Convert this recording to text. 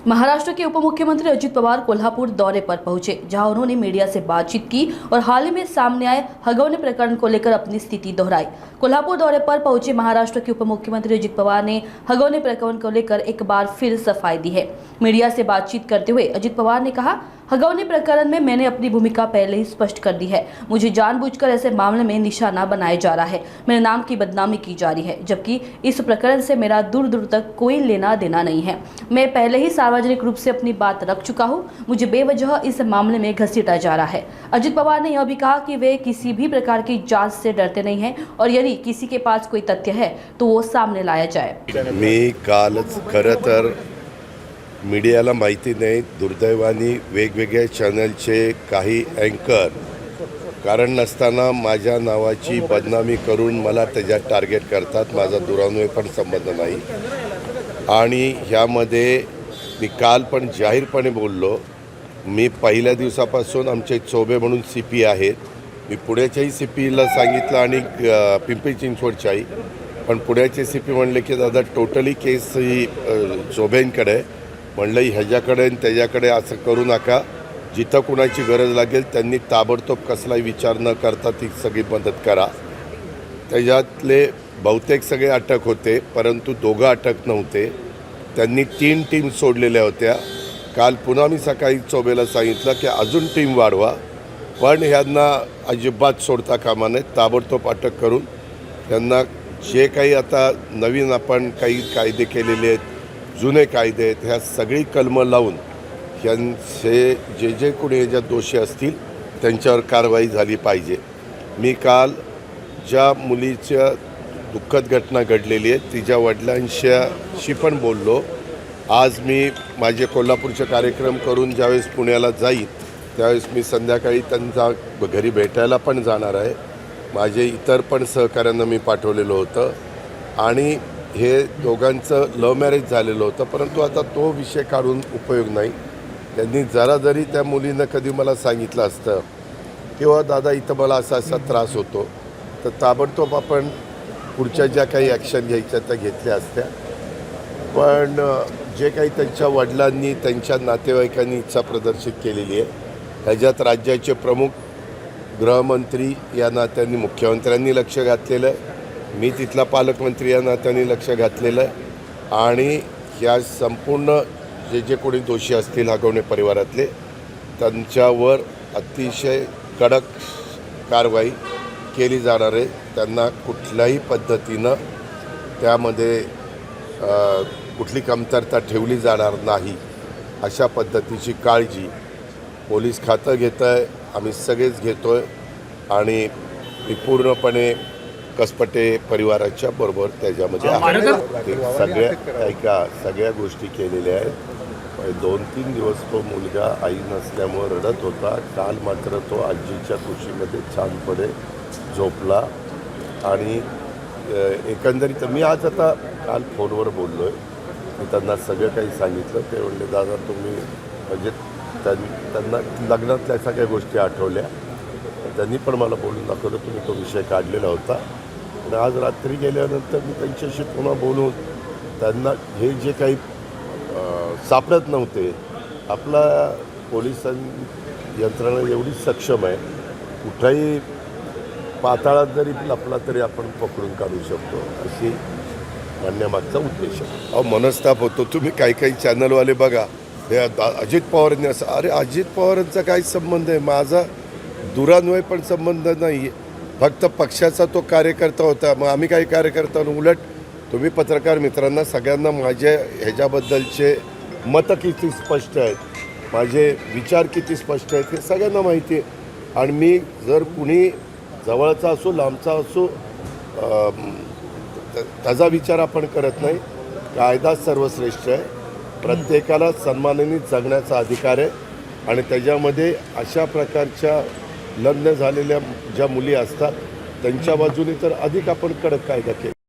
महाराष्ट्र के उप मुख्यमंत्री अजित पवार कोल्हापुर दौरे पर पहुंचे, जहां उन्होंने मीडिया से बातचीत की और हाल ही में सामने आए हगवने प्रकरण को लेकर अपनी स्थिति दोहराई। कोल्हापुर दौरे पर पहुंचे महाराष्ट्र के उप मुख्यमंत्री अजित पवार ने हगवने प्रकरण को लेकर एक बार फिर सफाई दी है। मीडिया से बातचीत करते हुए अजित पवार ने कहा, हगवने प्रकरण में मैंने अपनी भूमिका पहले ही स्पष्ट कर दी है। मुझे जानबूझकर ऐसे मामले में निशाना बनाया जा रहा है, मेरे नाम की बदनामी की जा रही है, जबकि इस प्रकरण से मेरा दूर दूर तक कोई लेना देना नहीं है। मैं पहले ही सार्वजनिक रूप से अपनी बात रख चुका हूं। मुझे बेवजह इस मामले में घसीटा जा रहा है। अजित पवार ने यह भी कहा कि वे किसी भी प्रकार की जांच से डरते नहीं हैं और यदि किसी के पास कोई तथ्य है तो वो सामने लाया जाए। मी कालच खरं तर मीडियाला माहिती नाही, दुर्दैवाने वेगवेगळ्या चॅनलचे काही अँकर कारण नसताना माझ्या नावाची बदनामी करून मला त्याच्यात टार्गेट करतात। माझा दुरान्वय पण संबंध नाही आणि ह्यामध्ये मी काल पण जाहीरपणे बोललो। मी पहिल्या दिवसापासून आमचे चोबे म्हणून सीपी आहेत, मी पुण्याच्याही सीपीला सांगितलं आणि पिंपरी चिंचवडच्याही, पण पुण्याचे सीपी म्हणले की दादा टोटली केस ही चोबेंकडे, म्हणलं ह्याच्याकडे त्याच्याकडे असं करू नका, जिथं कुणाची गरज लागेल त्यांनी ताबडतोब कसलाही विचार न करता ती सगळी मदत करा। त्याच्यातले बहुतेक सगळे अटक होते, परंतु दोघं अटक नव्हते। त्यांनी 3 टीम सोडलेल्या होत्या। काल पुन्हा मी सकाळी चोबेला सांगितलं की अजून टीम वाढवा, पण ह्यांना अजिबात सोडता कामा नये, ताबडतोब अटक करून त्यांना जे काही आता नवीन आपण काही कायदे केलेले आहेत, जुने कायदे आहेत, ह्या सगळी कलमं लावून ह्यांचे जे कोणी ह्याच्यात दोषी असतील त्यांच्यावर कारवाई झाली पाहिजे। मी काल ज्या मुलीच्या दुःखद घटना घडलेली आहे तिच्या वडिलांशी पण बोललो। आज मी माझे कोल्हापूरचे कार्यक्रम करून ज्यावेळेस पुण्याला जाईन त्यावेळेस मी संध्याकाळी त्यांचा घरी भेटायला पण जाणार आहे। माझे इतर पण सहकाऱ्यांना मी पाठवलेलं होतं आणि हे दोघांचं लव्ह मॅरेज झालेलं होतं, परंतु आता तो विषय काढून उपयोग नाही। त्यांनी जरा जरी त्या मुलीनं कधी मला सांगितलं असतं किंवा दादा इथं मला असा असा त्रास होतो, तर ताबडतोब आपण पुढच्या ज्या काही ॲक्शन घ्यायच्या त्या घेतल्या असत्या। पण जे काही त्यांच्या वडिलांनी त्यांच्या नातेवाईकांनी इच्छा प्रदर्शित केलेली आहे, ह्याच्यात राज्याचे प्रमुख गृहमंत्री या नात्याने मुख्यमंत्र्यांनी लक्ष घातलेलं आहे, मी तिथला पालकमंत्री या नात्याने लक्ष घातलेलं आहे आणि ह्या संपूर्ण जे कोणी दोषी असतील हगवणे परिवारातले त्यांच्यावर अतिशय कडक कारवाई केली जाणार आहे। त्यांना कुठल्याही पद्धतीनं त्यामध्ये कुठली कमतरता ठेवली जाणार नाही अशा पद्धतीची काळजी पोलीस खातं घेतं आहे, आम्ही सगळेच घेतो आहे आणि मी पूर्णपणे कसपटे परिवाराच्या बरोबर त्याच्यामध्ये सगळ्या गोष्टी केलेल्या आहेत। 2-3 दिवस तो मुलगा आई नसल्यामुळे रडत होता, काल मात्र तो आजीच्या कुशीमध्ये छानपणे झोपला आणि एकंदरीत मी आज आता काल फोनवर बोललो आहे, मी त्यांना सगळं काही सांगितलं। ते म्हणले दादा तुम्ही म्हणजे त्यांना लग्नातल्या सगळ्या गोष्टी आठवल्या, त्यांनी पण मला बोलून दाखवलं तुम्ही तो विषय काढलेला होता आणि आज रात्री गेल्यानंतर मी त्यांच्याशी पुन्हा बोलून त्यांना हे जे काही सापडत नव्हते, आपला पोलीस यंत्रणा एवढी सक्षम आहे, कुठल्याही पाताळात जरी लपला तरी आपण पकडून काढू शकतो, अशी म्हणण्यामागचा उद्देश आहे। अहो मनस्ताप होतो, तुम्ही काही चॅनलवाले बघा हे अजित पवारांनी असं, अरे अजित पवारांचा काही संबंध आहे, माझा दुरान्वय पण संबंध नाही आहे, फक्त पक्षाचा तो कार्यकर्ता होता, मग आम्ही काही कार्यकर्ता। उलट तुम्ही पत्रकार मित्रांना सगळ्यांना माझ्या ह्याच्याबद्दलचे मतं किती स्पष्ट आहेत, माझे विचार किती स्पष्ट आहेत हे सगळ्यांना माहिती आहे आणि मी जर कुणी जवळचा असो लांबचा असो त्याचा विचार आपण करत नाही। कायदा सर्वश्रेष्ठ आहे, प्रत्येकाला सन्मानाने जगण्याचा अधिकार आहे आणि त्याच्यामध्ये अशा प्रकारच्या लग्न झालेल्या ज्या मुली असतात त्यांच्या बाजूने तर अधिक आपण कडक कायदा केला।